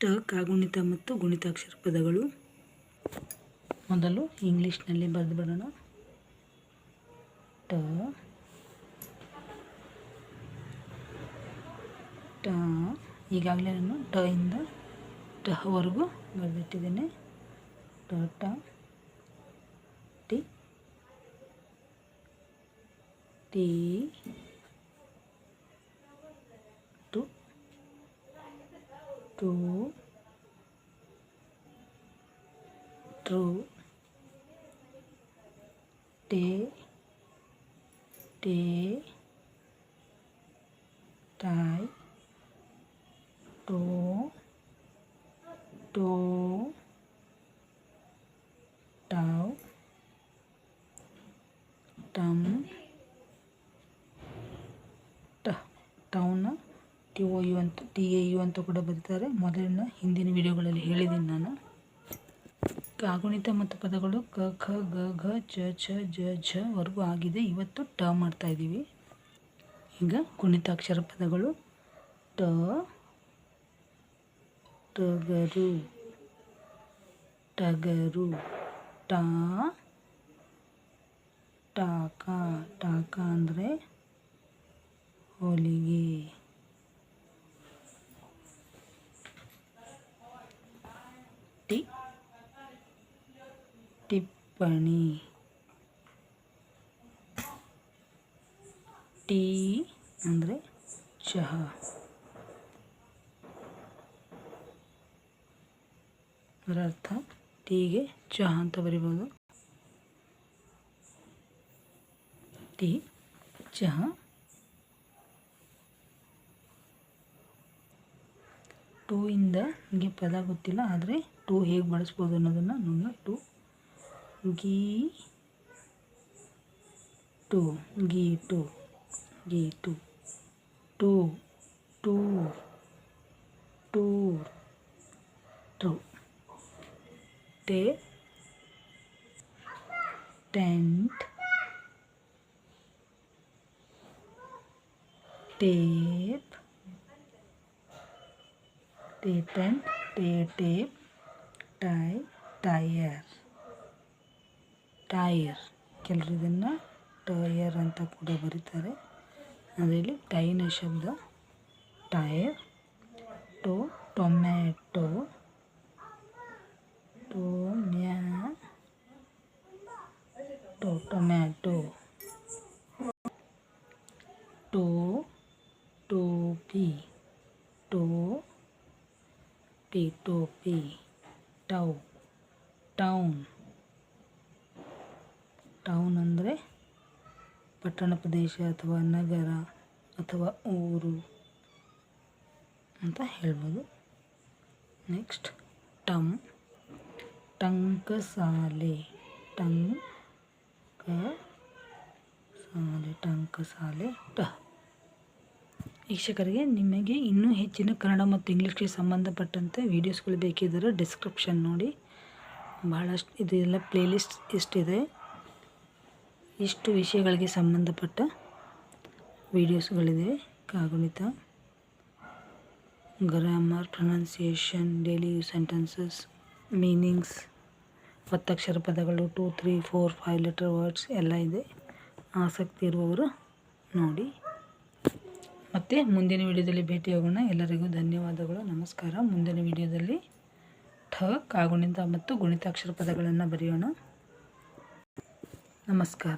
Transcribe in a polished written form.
ಟ ಕಾಗುಣಿತ ಮತ್ತು ಗುಣಿತಾಕ್ಷರ ಪದಗಳು. ಮೊದಲು ಇಂಗ್ಲೀಷ್ನಲ್ಲಿ ಬರೆದು ಬಿಡೋಣ. ಟ ಟ ಈಗಾಗಲೇ ನಾನು ಟ ಇಂದ ಟವರೆಗೂ ಬರೆದಿಟ್ಟಿದ್ದೇನೆ. ಟ ಟ ಟಿ ಟಿ ಟು ಟು ಟ್ರೂ ಟೇ ಟೇ ಟೈ ಟೋ ಟೋ ಟವ್ ಟಮ್ ಟೌನ TOU ಅಂತ TAU ಅಂತ ಕೂಡ ಬರೀತಾರೆ. ಮೊದಲಿನ ಹಿಂದಿನ ವಿಡಿಯೋಗಳಲ್ಲಿ ಹೇಳಿದ್ದೀನಿ ನಾನು. ಕಾಗುಣಿತ ಮತ್ತು ಪದಗಳು ಕ ಖ ಗ ಘ ಚ ಛ ಜ ಝ ವರೆಗೂ ಆಗಿದೆ. ಇವತ್ತು ಟ ಮಾಡ್ತಾ ಇದ್ದೀವಿ. ಈಗ ಗುಣಿತಾಕ್ಷರ ಪದಗಳು. ಟ ಟಗರು ಟಗರು ಟ ಟಾಕ ಟಾಕ ಅಂದರೆ ಹೊಲಿಗೆ. ಟಿ ಟಿಪ್ಪಣಿ. ಟೀ ಅಂದರೆ ಚಹಾ. ಅದರ ಅರ್ಥ ಟೀಗೆ ಚಹಾ ಅಂತ ಬರಿಬೋದು. ಟೀ ಚಹಾ. ಟೂ ಇಂದ ನಿಮಗೆ ಪದ ಗೊತ್ತಿಲ್ಲ, ಆದರೆ ಟೂ ಹೇಗೆ ಬಳಸ್ಬೋದು ಅನ್ನೋದನ್ನು ನೋಡೋಣ. ಟು ಗೀ ಟು ಗೀಟು ಗೀಟು ಟೂ ಟೂ ಟೂರ್ ಟ್ರೂ ಟೇ ಟೆಂಟ್ ಟೇಪ್ ಟೇಪೆಂಟ್ ಟೇಪ್ ಟೈ ಟೈರ್ ಟೈರ್. ಕೆಲವರು ಇದನ್ನು ಟಯರ್ ಅಂತ ಕೂಡ ಬರೀತಾರೆ. ಅದರಲ್ಲಿ ಟೈನ ಶಬ್ದ ಟೈರ್. Tomato tomato. ಟೋಪಿ ಟೋಪಿ. ಟೌನ್ ಟೌನ್ ಅಂದರೆ ಪಟ್ಟಣ ಪ್ರದೇಶ ಅಥವಾ ನಗರ ಅಥವಾ ಊರು ಅಂತ ಹೇಳ್ಬೋದು. ನೆಕ್ಸ್ಟ್ ಟಮ್ ಟಂಕಸಾಲೆ ಟಂಕಸಾಲೆ ಟ. ವೀಕ್ಷಕರಿಗೆ ನಿಮಗೆ ಇನ್ನೂ ಹೆಚ್ಚಿನ ಕನ್ನಡ ಮತ್ತು ಇಂಗ್ಲೀಷ್ಗೆ ಸಂಬಂಧಪಟ್ಟಂತೆ ವೀಡಿಯೋಸ್ಗಳು ಬೇಕಿದ್ದರೆ ಡಿಸ್ಕ್ರಿಪ್ಷನ್ ನೋಡಿ. ಬಹಳಷ್ಟು ಇದೆಲ್ಲ ಪ್ಲೇಲಿಸ್ಟ್ ಎಷ್ಟಿದೆ, ಇಷ್ಟು ವಿಷಯಗಳಿಗೆ ಸಂಬಂಧಪಟ್ಟ ವೀಡಿಯೋಸ್ಗಳಿವೆ. ಕಾಗುಣಿತ, grammar, pronunciation, daily use sentences, meanings, ಒತ್ತಕ್ಷರ ಪದಗಳು, 2, 3, 4, 5 ಲೆಟರ್ ವರ್ಡ್ಸ್ ಎಲ್ಲ ಇದೆ. ಆಸಕ್ತಿ ಇರುವವರು ನೋಡಿ. ಮತ್ತು ಮುಂದಿನ ವಿಡಿಯೋದಲ್ಲಿ ಭೇಟಿಯಾಗೋಣ. ಎಲ್ಲರಿಗೂ ಧನ್ಯವಾದಗಳು, ನಮಸ್ಕಾರ. ಮುಂದಿನ ವಿಡಿಯೋದಲ್ಲಿ ಕಾಗುಣಿತ ಮತ್ತು ಗುಣಿತಾಕ್ಷರ ಪದಗಳನ್ನು ಬರೆಯೋಣ. ನಮಸ್ಕಾರ.